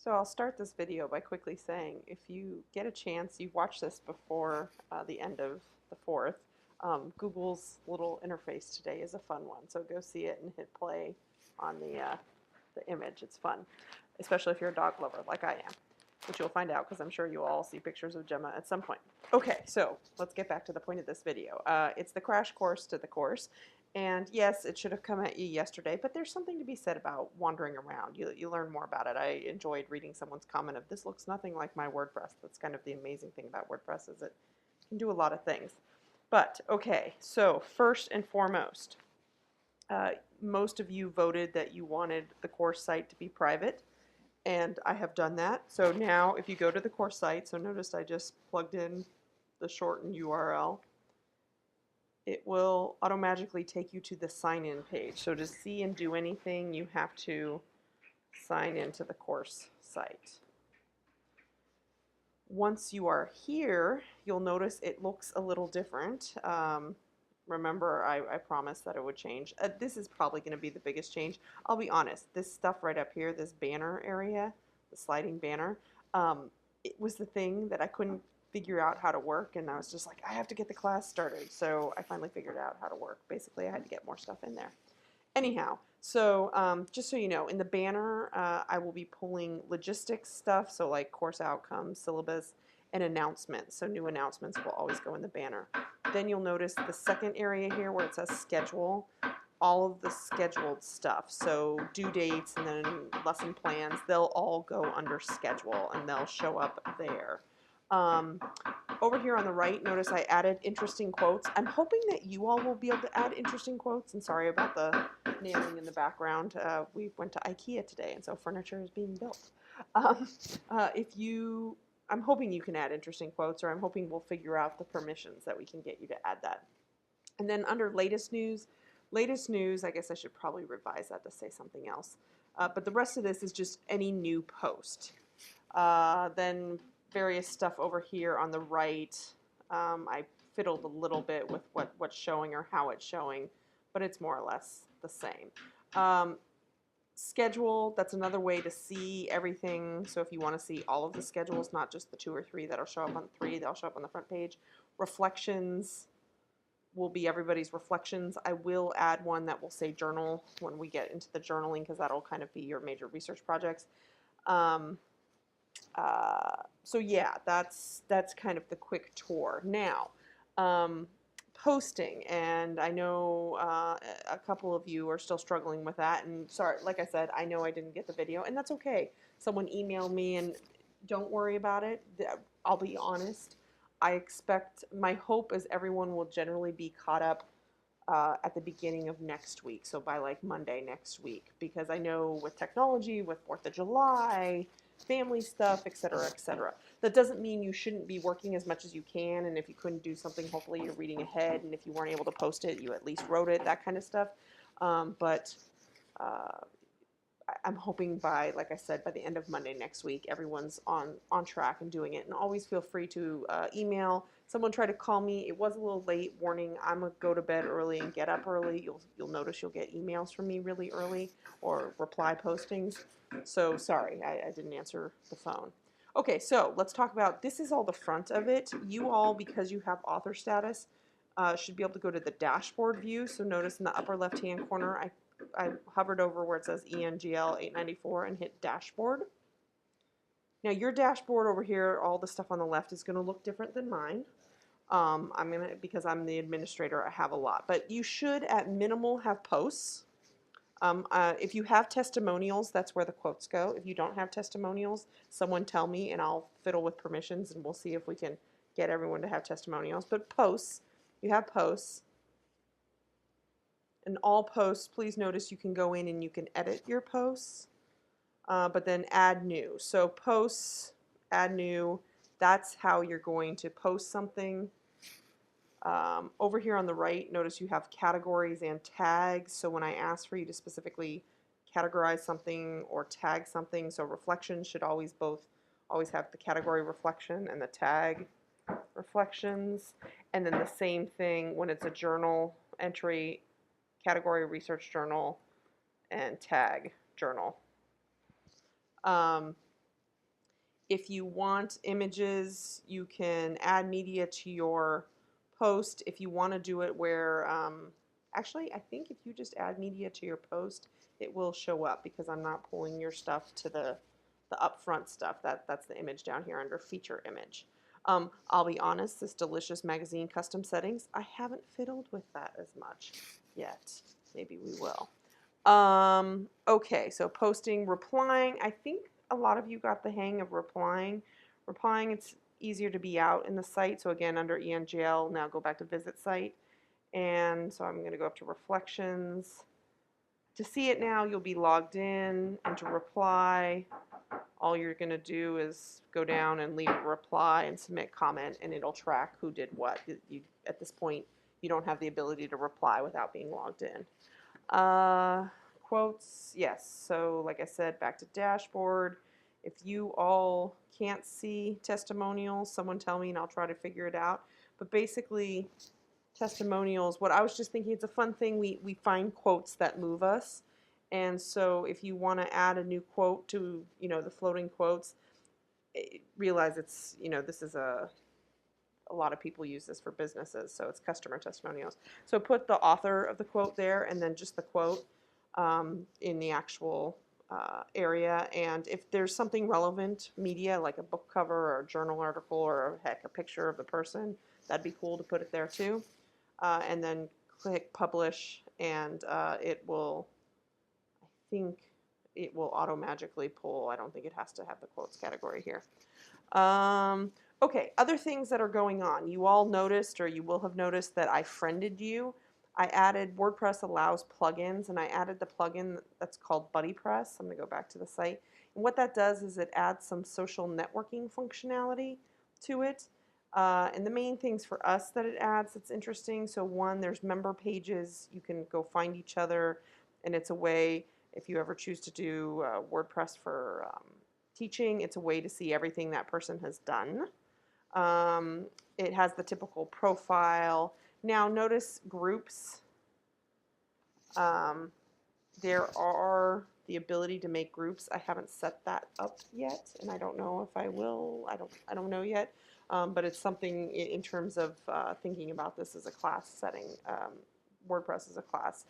So I'll start this video by quickly saying if you get a chance, you watch this before the end of the 4th, Google's little interface today is a fun one. So go see it and hit play on the image. It's fun, especially if you're a dog lover like I am, which you'll find out because I'm sure you'll all see pictures of Gemma at some point. Okay, so let's get back to the point of this video. It's the crash course to the course. And yes, it should have come at you yesterday, but there's something to be said about wandering around. You learn more about it. I enjoyed reading someone's comment of, this looks nothing like my WordPress. That's kind of the amazing thing about WordPress, is it can do a lot of things. But, okay, so first and foremost, most of you voted that you wanted the course site to be private, and I have done that. So now if you go to the course site, so notice I just plugged in the shortened URL, it will automatically take you to the sign-in page. So to see and do anything, you have to sign into the course site. Once you are here, you'll notice it looks a little different. Remember, I promised that it would change. This is probably going to be the biggest change. I'll be honest, this stuff right up here, this banner area, the sliding banner, it was the thing that I couldn't figure out how to work, and I was just like, I have to get the class started. So I finally figured out how to work. Basically, I had to get more stuff in there. Anyhow, so just so you know, in the banner, I will be pulling logistics stuff, so like course outcomes, syllabus, and announcements. So new announcements will always go in the banner. Then you'll notice the second area here where it says schedule, all of the scheduled stuff. So due dates and then lesson plans, they'll all go under schedule and they'll show up there. Over here on the right, notice I added interesting quotes. I'm hoping that you all will be able to add interesting quotes. And sorry about the nailing in the background. We went to IKEA today, and so furniture is being built. I'm hoping you can add interesting quotes, or I'm hoping we'll figure out the permissions that we can get you to add that. And then under latest news, I guess I should probably revise that to say something else. But the rest of this is just any new post. Then various stuff over here on the right. I fiddled a little bit with what's showing or how it's showing, but it's more or less the same. Schedule, that's another way to see everything. So if you want to see all of the schedules, not just the 2 or 3 that'll show up on 3, they'll show up on the front page. Reflections will be everybody's reflections. I will add one that will say journal when we get into the journaling, because that'll kind of be your major research projects. So yeah, that's kind of the quick tour. Now, posting, and I know a couple of you are still struggling with that, and sorry, like I said, I know I didn't get the video, and that's okay. Someone emailed me, and don't worry about it. I'll be honest. My hope is everyone will generally be caught up at the beginning of next week, so by like Monday next week, because I know with technology, with 4th of July, family stuff, etc., etc. That doesn't mean you shouldn't be working as much as you can, and if you couldn't do something, hopefully you're reading ahead, and if you weren't able to post it, you at least wrote it, that kind of stuff. But I'm hoping by, like I said, by the end of Monday next week, everyone's on track and doing it. And always feel free to email. Someone tried to call me. It was a little late. Warning, I'm going to go to bed early and get up early. You'll notice you'll get emails from me really early, or reply postings. So sorry, I didn't answer the phone. Okay, so let's talk about, this is all the front of it. You all, because you have author status, should be able to go to the dashboard view. So notice in the upper left-hand corner, I hovered over where it says ENGL894 and hit dashboard. Now your dashboard over here, all the stuff on the left, is going to look different than mine. Because I'm the administrator, I have a lot. But you should, at minimal, have posts. If you have testimonials, that's where the quotes go. If you don't have testimonials, someone tell me and I'll fiddle with permissions and we'll see if we can get everyone to have testimonials. But posts, you have posts. And all posts, please notice you can go in and you can edit your posts, but then add new. So posts, add new, that's how you're going to post something. Over here on the right, notice you have categories and tags. So when I ask for you to specifically categorize something or tag something, so reflections should always have the category reflection and the tag reflections. And then the same thing when it's a journal entry, category research journal and tag journal. If you want images, you can add media to your post. If you want to do it where, actually, I think if you just add media to your post, it will show up because I'm not pulling your stuff to the upfront stuff. That's the image down here under feature image. I'll be honest, this delicious magazine custom settings, I haven't fiddled with that as much yet. Maybe we will. Okay, so posting, replying. I think a lot of you got the hang of replying. Replying, it's easier to be out in the site. So again, under ENGL, now go back to visit site. And so I'm going to go up to reflections. To see it now, you'll be logged in, and to reply, all you're going to do is go down and leave a reply and submit comment, and it'll track who did what. At this point, you don't have the ability to reply without being logged in. Quotes, yes. So like I said, back to dashboard. If you all can't see testimonials, someone tell me and I'll try to figure it out. But basically, testimonials, what I was just thinking, it's a fun thing. We find quotes that move us. And so if you want to add a new quote to, the floating quotes, realize it's, this is a lot of people use this for businesses, so it's customer testimonials. So put the author of the quote there and then just the quote in the actual area. And if there's something relevant media, like a book cover or a journal article or heck, a picture of the person, that'd be cool to put it there too. And then click publish, and it will, I think it will auto-magically pull. I don't think it has to have the quotes category here. Okay, other things that are going on. You all noticed, or you will have noticed, that I friended you. I added, WordPress allows plugins, and I added the plugin that's called BuddyPress. I'm going to go back to the site. And what that does is it adds some social networking functionality to it. And the main things for us that it adds that's interesting, so one, there's member pages. You can go find each other, and it's a way, if you ever choose to do WordPress for teaching, it's a way to see everything that person has done. It has the typical profile. Now notice groups. There are the ability to make groups. I haven't set that up yet, and I don't know if I will. I don't know yet. But it's something in terms of thinking about this as a class setting. WordPress as a class.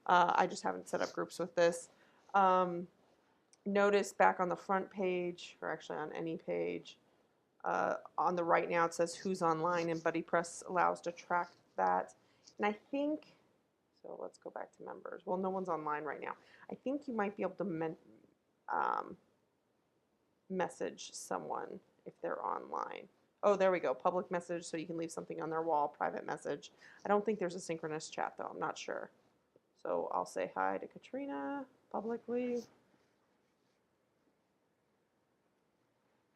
I just haven't set up groups with this. Notice back on the front page, or actually on any page, on the right now it says who's online, and BuddyPress allows to track that. And I think, so let's go back to members. Well, no one's online right now. I think you might be able to message someone if they're online. Oh, there we go. Public message, so you can leave something on their wall. Private message. I don't think there's a synchronous chat, though. I'm not sure. So I'll say hi to Katrina publicly.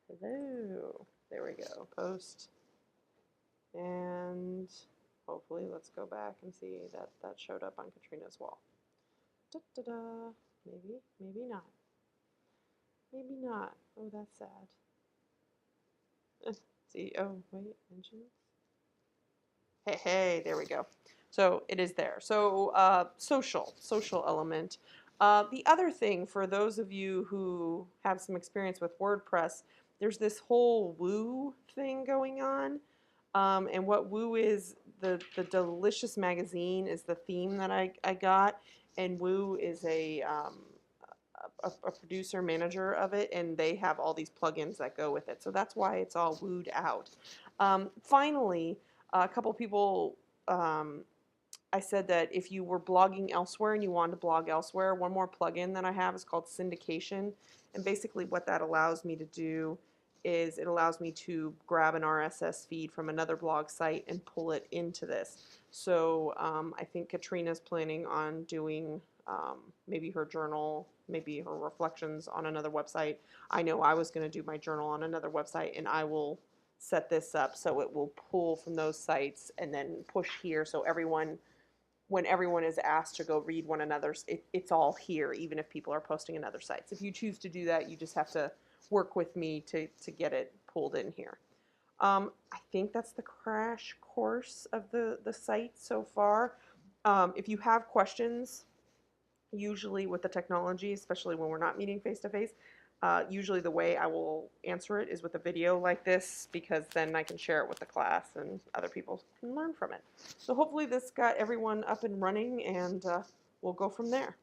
Hello. There we go. Post. And hopefully, let's go back and see that that showed up on Katrina's wall. Da-da-da. Maybe, maybe not. Maybe not. Oh, that's sad. See, oh, wait, mentions. Hey, there we go. So it is there. So social element. The other thing, for those of you who have some experience with WordPress, there's this whole Woo thing going on. And what Woo is, the Delicious magazine is the theme that I got. And Woo is a producer manager of it, and they have all these plugins that go with it. So that's why it's all wooed out. Finally, a couple people, I said that if you were blogging elsewhere and you wanted to blog elsewhere, one more plugin that I have is called syndication. And basically what that allows me to do is it allows me to grab an RSS feed from another blog site and pull it into this. So I think Katrina's planning on doing maybe her journal, maybe her reflections on another website. I know I was going to do my journal on another website, and I will set this up so it will pull from those sites and then push here, so everyone, when everyone is asked to go read one another's, it's all here, even if people are posting in other sites. If you choose to do that, you just have to work with me to get it pulled in here. I think that's the crash course of the site so far. If you have questions, usually with the technology, especially when we're not meeting face-to-face, Usually the way I will answer it is with a video like this, because then I can share it with the class and other people can learn from it. So hopefully this got everyone up and running, and we'll go from there.